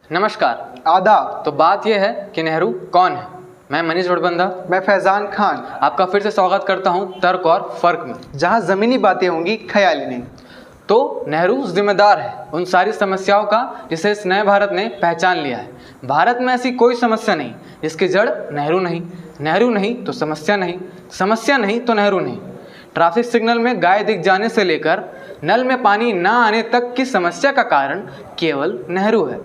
नमस्कार। आदाब। तो बात यह है कि नेहरू कौन है। मैं मनीष बड़बंदा। मैं फैजान खान। आपका फिर से स्वागत करता हूं तर्क और फर्क में, जहां जमीनी बातें होंगी, ख्याली नहीं। तो नेहरू जिम्मेदार है उन सारी समस्याओं का जिसे इस नए भारत ने पहचान लिया है। भारत में ऐसी कोई समस्या नहीं जिसकी जड़ नेहरू नहीं, नेहरू नहीं तो समस्या नहीं, समस्या नहीं तो नेहरू नहीं। ट्रैफिक सिग्नल में गाय दिख जाने से लेकर नल में पानी ना आने तक की समस्या का कारण केवल नेहरू है।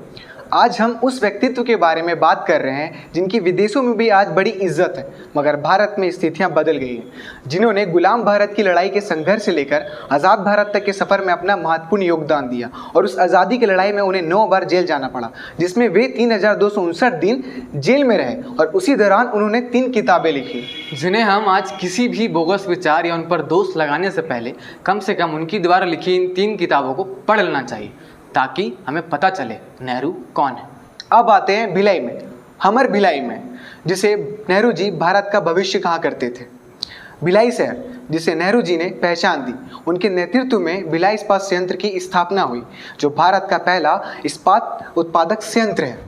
आज हम उस व्यक्तित्व के बारे में बात कर रहे हैं जिनकी विदेशों में भी आज बड़ी इज्जत है, मगर भारत में स्थितियां बदल गई हैं। जिन्होंने गुलाम भारत की लड़ाई के संघर्ष से लेकर आज़ाद भारत तक के सफ़र में अपना महत्वपूर्ण योगदान दिया और उस आज़ादी की लड़ाई में उन्हें 9 बार जेल जाना पड़ा, जिसमें वे 3259 दिन जेल में रहे और उसी दौरान उन्होंने 3 किताबें लिखी, जिन्हें हम आज किसी भी बोगस विचार या उन पर दोष लगाने से पहले कम से कम उनकी द्वारा लिखी इन 3 किताबों को पढ़ लेना चाहिए ताकि हमें पता चले नेहरू कौन है। अब आते हैं भिलाई में, हमर भिलाई में, जिसे नेहरू जी भारत का भविष्य कहा करते थे। भिलाई शहर जिसे नेहरू जी ने पहचान दी, उनके नेतृत्व में भिलाई इस्पात संयंत्र की स्थापना हुई, जो भारत का पहला इस्पात उत्पादक संयंत्र है।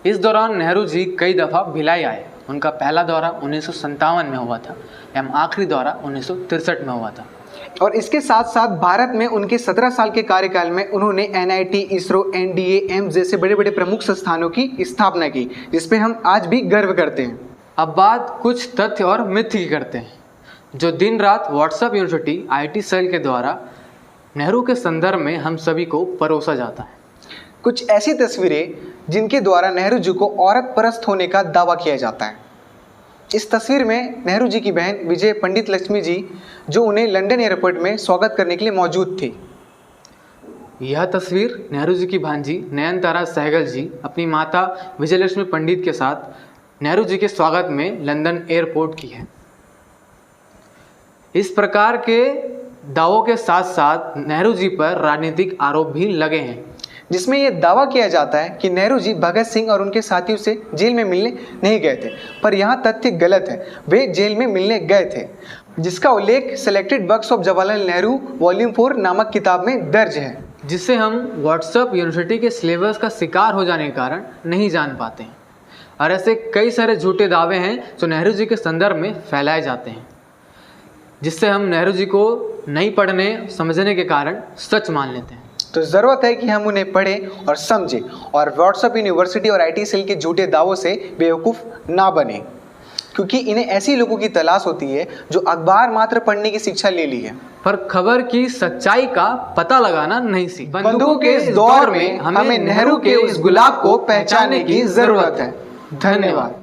इस दौरान नेहरू जी कई दफ़ा भिलाई आए। उनका पहला दौरा 1957 में हुआ था एवं आखिरी दौरा 1963 में हुआ था। और इसके साथ साथ भारत में उनके 17 साल के कार्यकाल में उन्होंने NIT, इसरो, NDA, एम्स जैसे बड़े बड़े प्रमुख संस्थानों की स्थापना की, जिस पे हम आज भी गर्व करते हैं। अब बात कुछ तथ्य और मिथ्य की करते हैं, जो दिन रात व्हाट्सएप यूनिवर्सिटी IT सेल के द्वारा नेहरू के संदर्भ में हम सभी को परोसा जाता है। कुछ ऐसी तस्वीरें जिनके द्वारा नेहरू जी को औरत परस्त होने का दावा किया जाता है। इस तस्वीर में नेहरू जी की बहन विजय पंडित लक्ष्मी जी, जो उन्हें लंदन एयरपोर्ट में स्वागत करने के लिए मौजूद थी। यह तस्वीर नेहरू जी की भांजी नयनतारा सहगल जी अपनी माता विजयलक्ष्मी पंडित के साथ नेहरू जी के स्वागत में लंदन एयरपोर्ट की है। इस प्रकार के दावों के साथ साथ नेहरू जी पर राजनीतिक आरोप भी लगे हैं, जिसमें यह दावा किया जाता है कि नेहरू जी भगत सिंह और उनके साथियों से जेल में मिलने नहीं गए थे, पर यहाँ तथ्य गलत है। वे जेल में मिलने गए थे, जिसका उल्लेख selected works of Jawaharlal Nehru volume 4 नामक किताब में दर्ज है, जिसे हम व्हाट्सएप यूनिवर्सिटी के सिलेबस का शिकार हो जाने के कारण नहीं जान पाते हैं। और ऐसे कई सारे झूठे दावे हैं जो नेहरू जी के संदर्भ में फैलाए जाते हैं, जिससे हम नेहरू जी को नहीं पढ़ने समझने के कारण सच मान लेते हैं। तो ज़रूरत है कि हम उन्हें पढ़ें और समझें और व्हाट्सएप यूनिवर्सिटी और IT सेल के झूठे दावों से बेवकूफ़ ना बने, क्योंकि इन्हें ऐसी लोगों की तलाश होती है जो अखबार मात्र पढ़ने की शिक्षा ले ली है, पर खबर की सच्चाई का पता लगाना नहीं सीख। बंदूकों के इस दौर में हमें नेहरू के उस गुलाब को पहचानने की ज़रूरत है। धन्यवाद।